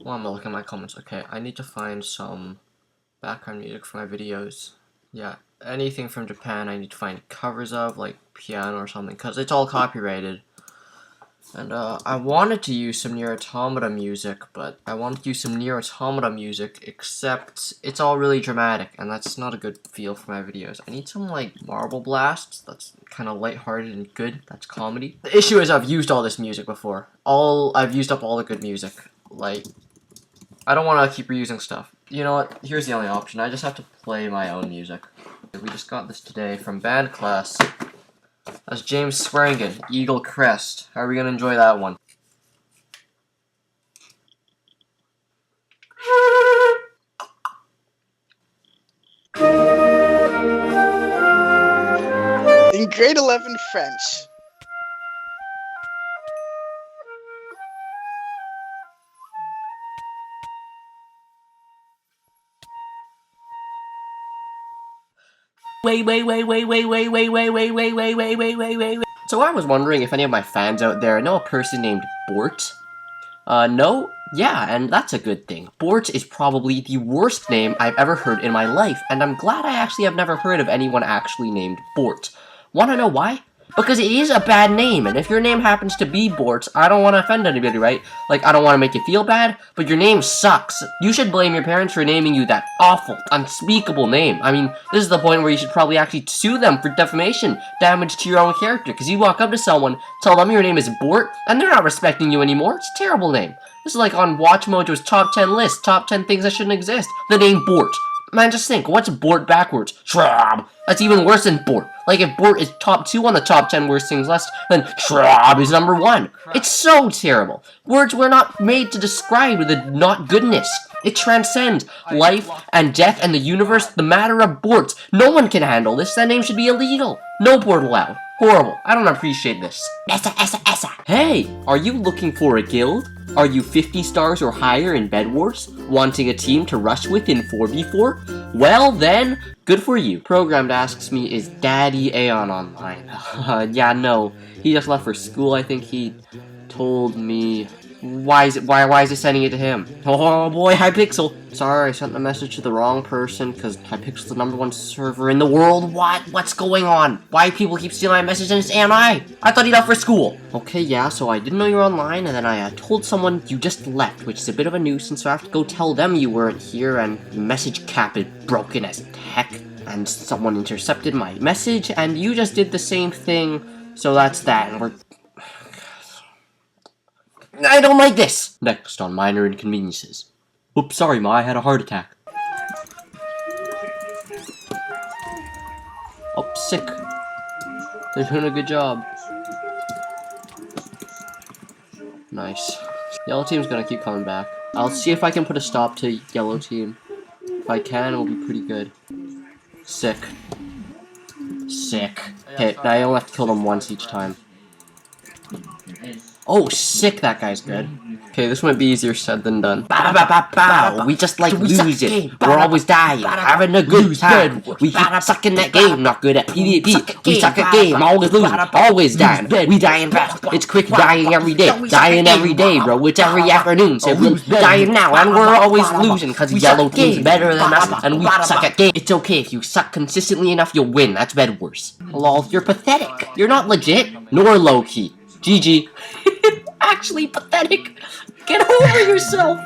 Well, I'm gonna look at my comments. Okay, I need to find some background music for my videos. Yeah, anything from Japan I need to find covers of, like piano or something, because it's all copyrighted. And I wanted to use some Nier Automata music, except it's all really dramatic, and that's not a good feel for my videos. I need some, like, Marble Blasts, that's kind of lighthearted and good, that's comedy. The issue is I've used all this music before. I've used up all the good music. Like, I don't want to keep reusing stuff. You know what, here's the only option, I just have to play my own music. We just got this today from band class. That's James Swearingen, Eagle Crest. How are we gonna enjoy that one? In grade 11 French. Wait. So I was wondering if any of my fans out there know a person named Bort? No? Yeah, and that's a good thing. Bort is probably the worst name I've ever heard in my life, and I'm glad I actually have never heard of anyone actually named Bort. Wanna know why? Because it is a bad name, and if your name happens to be Bort, I don't want to offend anybody, right? Like, I don't want to make you feel bad, but your name sucks. You should blame your parents for naming you that awful, unspeakable name. I mean, this is the point where you should probably actually sue them for defamation, damage to your own character, because you walk up to someone, tell them your name is Bort, and they're not respecting you anymore. It's a terrible name. This is like on Watch Mojo's top 10 list, top 10 things that shouldn't exist. The name Bort. Man, just think, what's Bort backwards? Schwab. That's even worse than Bort. Like, if Bort is top 2 on the top 10 worst things list, then Schwab is number 1. It's so terrible. Words were not made to describe the not goodness. It transcends life and death and the universe, the matter of Bort. No one can handle this. That name should be illegal. No Bort allowed. Horrible. I don't appreciate this. Essa. Hey, are you looking for a guild? Are you 50 stars or higher in Bedwars? Wanting a team to rush with in 4v4? Well then, good for you. Programmed asks me, is Daddy Aeon online? Yeah, no. He just left for school, I think he told me. Why is it sending it to him? Oh boy, Hypixel. Sorry, I sent the message to the wrong person, because Hypixel's the #1 server in the world. What's going on? Why people keep stealing my message and it's AI? I thought he left for school. Okay, yeah, so I didn't know you were online, and then I told someone you just left, which is a bit of a nuisance, so I have to go tell them you weren't here, and the message cap is broken as heck, and someone intercepted my message, and you just did the same thing, so that's that, and we're... I don't like this! Next on Minor Inconveniences. Oops, sorry Ma, I had a heart attack. Oh, sick. They're doing a good job. Nice. Yellow team's gonna keep coming back. I'll see if I can put a stop to yellow team. If I can, it'll be pretty good. Sick. Okay, now I only have to kill them once each time. Oh, sick, that guy's good. Okay, this might be easier said than done. Bow. We just like losing. We're always dying, having a good time. We keep sucking that game, not good at PvP. We suck at game, always losing, always dying. We dying fast. It's quick dying every day. Dying every day, bro. It's every afternoon. So we're dying now, and we're always losing, because yellow team's better than us, and we suck at game. It's okay, if you suck consistently enough, you'll win. That's Bedwars. Lol, you're pathetic. You're not legit, nor low-key. GG. Actually pathetic. Get over yourself.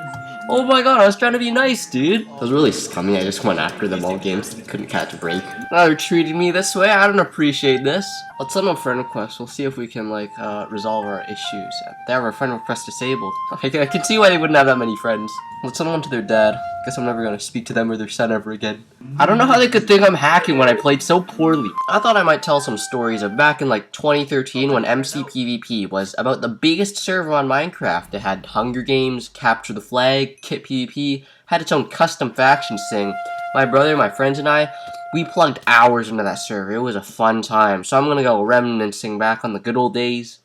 Oh my god, I was trying to be nice, dude. That was really scummy. I just went after them all games. Couldn't catch a break. Now they're treating me this way. I don't appreciate this. Let's send them a friend request. We'll see if we can, like, resolve our issues. They have our friend request disabled. I can see why they wouldn't have that many friends. Let's send one to their dad. Guess I'm never gonna speak to them or their son ever again. I don't know how they could think I'm hacking when I played so poorly. I thought I might tell some stories of back in like 2013 when MCPvP was about the biggest server on Minecraft. It had Hunger Games, Capture the Flag, Kit PvP, had its own custom factions thing. My brother, my friends, and I, we plugged hours into that server. It was a fun time. So I'm gonna go reminiscing back on the good old days.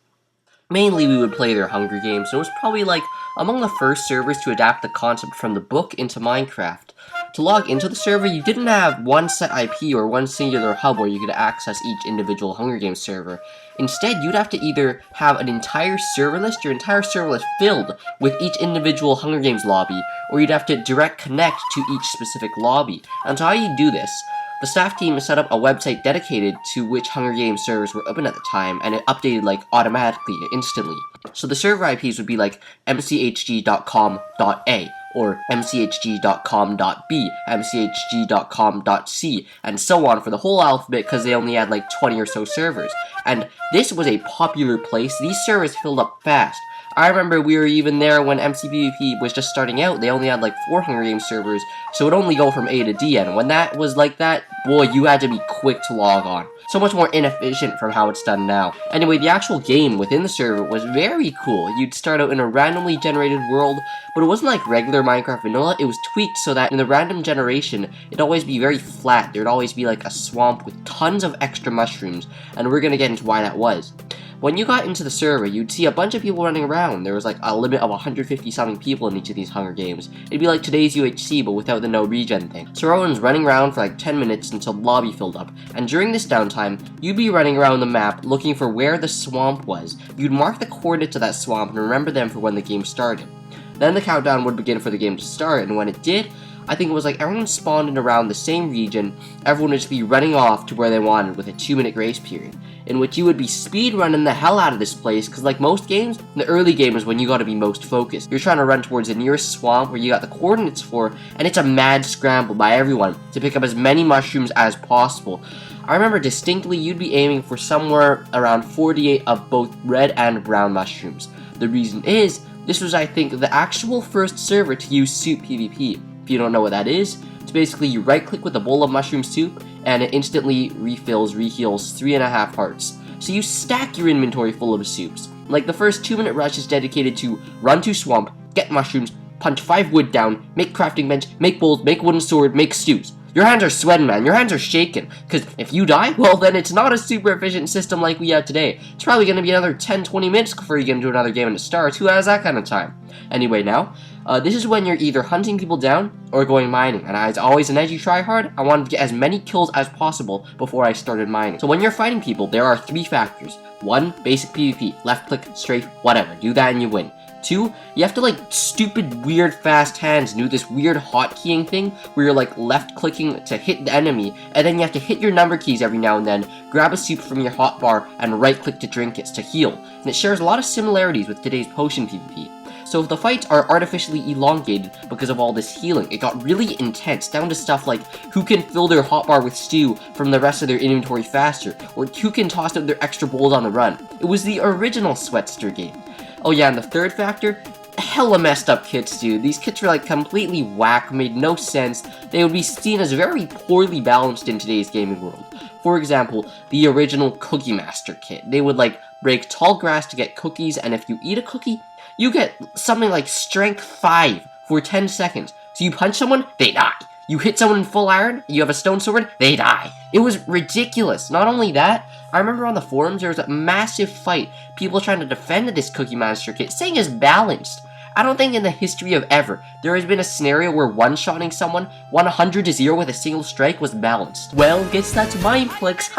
Mainly we would play their Hunger Games, and it was probably like among the first servers to adapt the concept from the book into Minecraft. To log into the server, you didn't have one set IP or one singular hub where you could access each individual Hunger Games server. Instead, you'd have to either have an entire server list, your entire server list filled with each individual Hunger Games lobby, or you'd have to direct connect to each specific lobby. And so how you do this, the staff team set up a website dedicated to which Hunger Games servers were open at the time, and it updated like automatically, instantly. So the server IPs would be like mchg.com.a, or mchg.com.b, mchg.com.c, and so on for the whole alphabet because they only had like 20 or so servers. And this was a popular place. These servers filled up fast. I remember we were even there when MCPvP was just starting out. They only had like 4 Hunger Games servers, so it would only go from A to D, and when that was like that, boy, you had to be quick to log on. So much more inefficient from how it's done now. Anyway, the actual game within the server was very cool. You'd start out in a randomly generated world, but it wasn't like regular Minecraft vanilla. It was tweaked so that in the random generation, it'd always be very flat. There'd always be like a swamp with tons of extra mushrooms, and we're gonna get into why that was. When you got into the server, you'd see a bunch of people running around. There was like a limit of 150 something people in each of these Hunger Games. It'd be like today's UHC, but without the no regen thing. So everyone's running around for like 10 minutes until the lobby filled up. And during this downtime, you'd be running around the map looking for where the swamp was. You'd mark the coordinates of that swamp and remember them for when the game started. Then the countdown would begin for the game to start, and when it did, I think it was like everyone spawned in around the same region. Everyone would just be running off to where they wanted with a 2-minute grace period, in which you would be speed running the hell out of this place, because like most games, the early game is when you gotta be most focused. You're trying to run towards the nearest swamp where you got the coordinates for, and it's a mad scramble by everyone to pick up as many mushrooms as possible. I remember distinctly you'd be aiming for somewhere around 48 of both red and brown mushrooms. The reason is, this was I think the actual first server to use soup PvP. If you don't know what that is, it's basically you right click with a bowl of mushroom soup and it instantly reheals 3.5 hearts. So you stack your inventory full of soups. Like the first 2-minute rush is dedicated to run to swamp, get mushrooms, punch 5 wood down, make crafting bench, make bowls, make wooden sword, make stews. Your hands are sweating, man. Your hands are shaking. Because if you die, well, then it's not a super efficient system like we have today. It's probably going to be another 10-20 minutes before you get into another game and it starts. Who has that kind of time? Anyway, now, this is when you're either hunting people down or going mining. And as always, and as you try hard, I wanted to get as many kills as possible before I started mining. So when you're fighting people, there are 3 factors. 1, basic PvP. Left click, strafe, whatever. Do that and you win. 2, you have to like stupid weird fast hands do this weird hotkeying thing where you're like left clicking to hit the enemy, and then you have to hit your number keys every now and then, grab a soup from your hotbar, and right click to drink it to heal. And it shares a lot of similarities with today's potion PvP. So if the fights are artificially elongated because of all this healing, it got really intense, down to stuff like who can fill their hotbar with stew from the rest of their inventory faster, or who can toss out their extra bowls on the run. It was the original Sweatster game. Oh yeah, and the third factor? Hella messed up kits, dude. These kits were like completely whack, made no sense. They would be seen as very poorly balanced in today's gaming world. For example, the original Cookie Master kit. They would like break tall grass to get cookies, and if you eat a cookie, you get something like strength 5 for 10 seconds. So you punch someone, they die. You hit someone in full iron, you have a stone sword, they die. It was ridiculous. Not only that, I remember on the forums there was a massive fight, people trying to defend this Cookie Monster kit, saying it's balanced. I don't think in the history of ever, there has been a scenario where one-shotting someone 100 to 0 with a single strike was balanced. Well, guess that's Mindflex.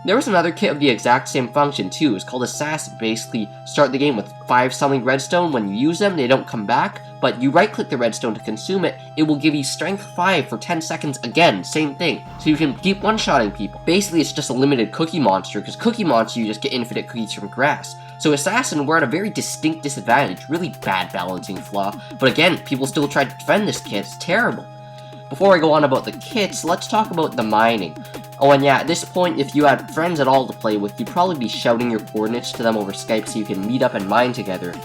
There was another kit of the exact same function too. It was called Assassin. Basically, start the game with 5 something redstone. When you use them, they don't come back, but you right-click the redstone to consume it. It will give you strength 5 for 10 seconds again, same thing. So you can keep one-shotting people. Basically, it's just a limited Cookie Monster, because Cookie Monster, you just get infinite cookies from grass. So Assassin were at a very distinct disadvantage, really bad balancing flaw, but again, people still tried to defend this kit. It's terrible. Before I go on about the kits, let's talk about the mining. Oh, and yeah, at this point, if you had friends at all to play with, you'd probably be shouting your coordinates to them over Skype so you can meet up and mine together.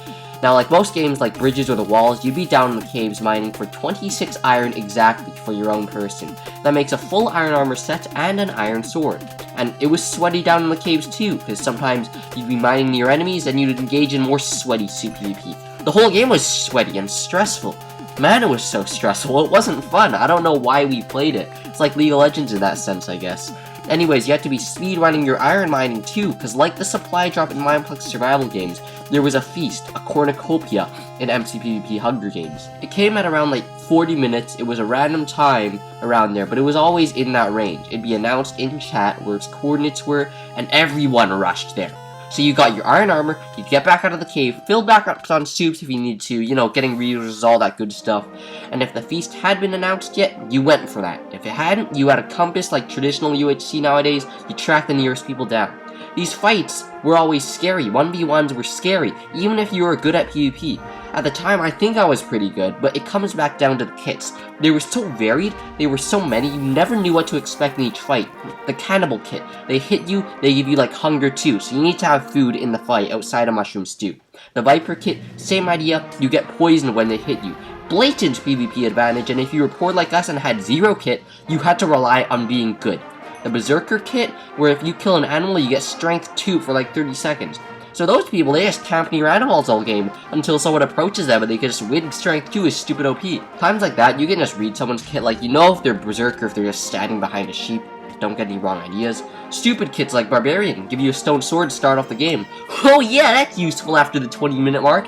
Now, like most games like Bridges or The Walls, you'd be down in the caves mining for 26 iron exactly for your own person. That makes a full iron armor set and an iron sword. And it was sweaty down in the caves too, because sometimes you'd be mining near enemies and you'd engage in more sweaty PvP. The whole game was sweaty and stressful. Man, it was so stressful. It wasn't fun. I don't know why we played it. It's like League of Legends in that sense, I guess. Anyways, you have to be speedrunning your iron mining too, because like the supply drop in Mineplex survival games, there was a feast, a cornucopia, in MCPvP Hunger Games. It came at around like 40 minutes, it was a random time around there, but it was always in that range. It'd be announced in chat where its coordinates were, and everyone rushed there. So you got your iron armor, you'd get back out of the cave, fill back up on soups if you need to, you know, getting resources, all that good stuff. And if the feast had been announced yet, you went for that. If it hadn't, you had a compass like traditional UHC nowadays, you track the nearest people down. These fights were always scary, 1v1s were scary, even if you were good at PvP. At the time, I think I was pretty good, but it comes back down to the kits. They were so varied, they were so many, you never knew what to expect in each fight. The cannibal kit, they hit you, they give you like hunger too, so you need to have food in the fight outside of mushroom stew. The viper kit, same idea, you get poisoned when they hit you. Blatant PvP advantage, and if you were poor like us and had 0 kit, you had to rely on being good. The berserker kit, where if you kill an animal, you get strength 2 for like 30 seconds. So those people, they just camp near animals all game until someone approaches them and they can just win strength 2 is stupid OP. Times like that, you can just read someone's kit, like you know if they're berserker if they're just standing behind a sheep. Don't get any wrong ideas. Stupid kits like barbarian, give you a stone sword to start off the game. Oh yeah, that's useful after the 20-minute mark.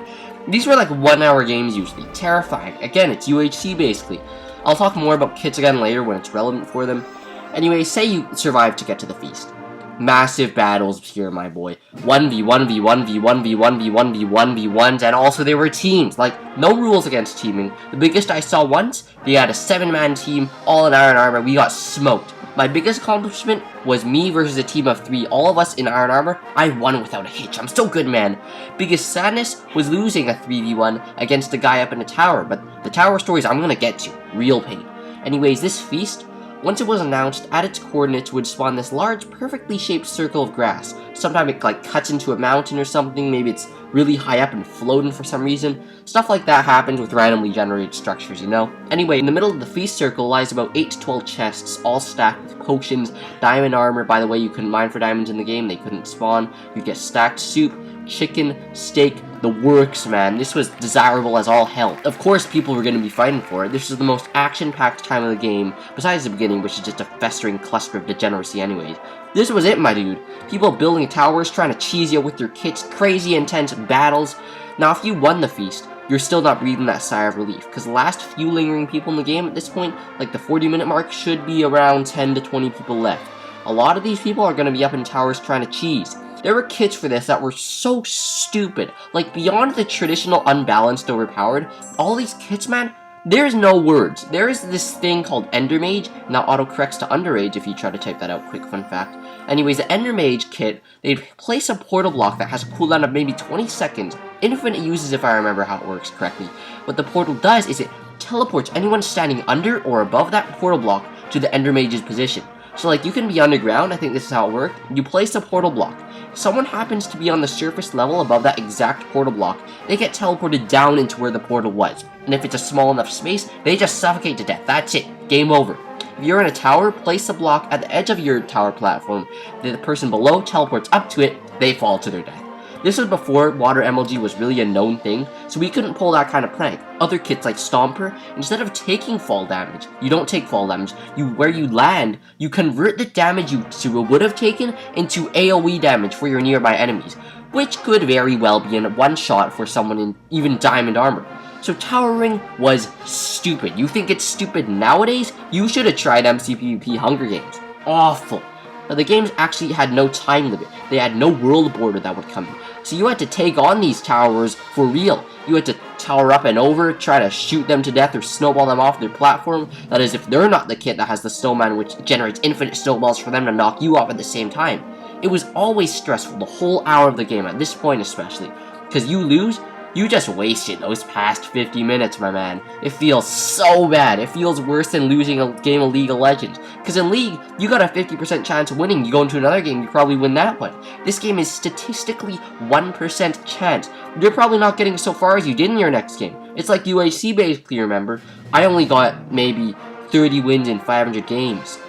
These were like 1-hour games usually. Terrifying. Again, it's UHC basically. I'll talk more about kits again later when it's relevant for them. Anyway, say you survive to get to the feast. Massive battles here, my boy. 1v1v1v1v1v1v1v1s, and also they were teams. Like, no rules against teaming. The biggest I saw once, they had a 7-man team, all in iron armor. We got smoked. My biggest accomplishment was me versus a team of 3, all of us in iron armor. I won without a hitch. I'm so good, man. Biggest sadness was losing a 3v1 against a guy up in a tower, but the tower stories I'm gonna get to. Real pain. Anyways, this feast, once it was announced, at its coordinates would spawn this large, perfectly shaped circle of grass. Sometimes it like cuts into a mountain or something, maybe it's really high up and floating for some reason. Stuff like that happens with randomly generated structures, you know? Anyway, in the middle of the feast circle lies about 8 to 12 chests, all stacked with potions, diamond armor. By the way, you couldn't mine for diamonds in the game, they couldn't spawn. You get stacked soup, chicken, steak, the works, man. This was desirable as all hell. Of course, people were going to be fighting for it. This was the most action-packed time of the game, besides the beginning, which is just a festering cluster of degeneracy anyways. This was it, my dude. People building towers, trying to cheese you with their kits, crazy intense battles. Now, if you won the feast, you're still not breathing that sigh of relief, because the last few lingering people in the game at this point, like the 40-minute mark, should be around 10 to 20 people left. A lot of these people are going to be up in towers trying to cheese. There were kits for this that were so stupid, like beyond the traditional unbalanced overpowered. All these kits, man, there's no words. There is this thing called Endermage, now autocorrects to underage if you try to type that out, quick fun fact. Anyways, the Endermage kit, they'd place a portal block that has a cooldown of maybe 20 seconds, infinite uses if I remember how it works correctly. What the portal does is it teleports anyone standing under or above that portal block to the Endermage's position. So like you can be underground, I think this is how it worked, you place a portal block. If someone happens to be on the surface level above that exact portal block, they get teleported down into where the portal was. And if it's a small enough space, they just suffocate to death. That's it. Game over. If you're in a tower, place a block at the edge of your tower platform. The person below teleports up to it, they fall to their death. This was before water MLG was really a known thing, so we couldn't pull that kind of prank. Other kits like Stomper, instead of taking fall damage, you don't take fall damage, where you land, you convert the damage you would have taken into AoE damage for your nearby enemies, which could very well be in one shot for someone in even diamond armor. So towering was stupid. You think it's stupid nowadays? You should have tried MCPvP Hunger Games. Awful. But the games actually had no time limit. They had no world border that would come in. So you had to take on these towers for real. You had to tower up and over, try to shoot them to death or snowball them off their platform. That is if they're not the kit that has the snowman, which generates infinite snowballs for them to knock you off at the same time. It was always stressful the whole hour of the game, at this point especially. Because you lose, you just wasted those past 50 minutes, my man. It feels so bad. It feels worse than losing a game of League of Legends. Because in League, you got a 50% chance of winning. You go into another game, you probably win that one. This game is statistically 1% chance. You're probably not getting so far as you did in your next game. It's like UHC basically, remember? I only got maybe 30 wins in 500 games.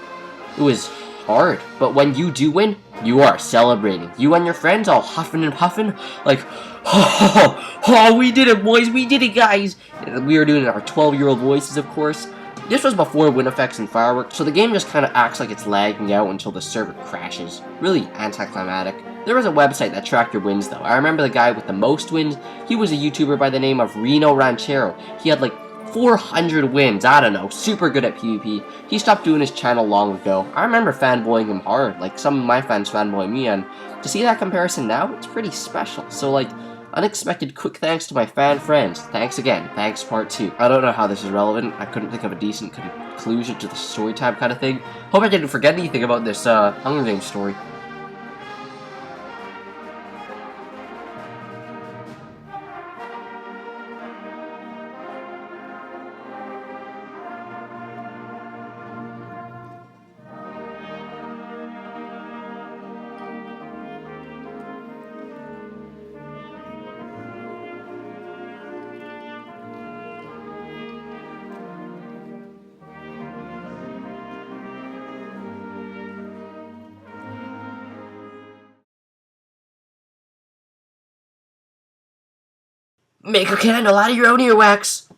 It was hard. But when you do win, you are celebrating. You and your friends all huffing and puffing, like, oh, we did it, boys, we did it, guys. We were doing our 12-year-old voices, of course. This was before wind effects and fireworks, so the game just kind of acts like it's lagging out until the server crashes. Really anticlimactic. There was a website that tracked your wins though. I remember the guy with the most wins, he was a YouTuber by the name of Reno Ranchero. He had like 400 wins, I don't know, super good at PvP. He stopped doing his channel long ago. I remember fanboying him hard, like some of my fans fanboy me, and to see that comparison now, it's pretty special. So like, unexpected quick thanks to my fan friends. Thanks again. Thanks part 2. I don't know how this is relevant. I couldn't think of a decent conclusion to the story time kind of thing. Hope I didn't forget anything about this Hunger Games story. Make a candle out of your own earwax!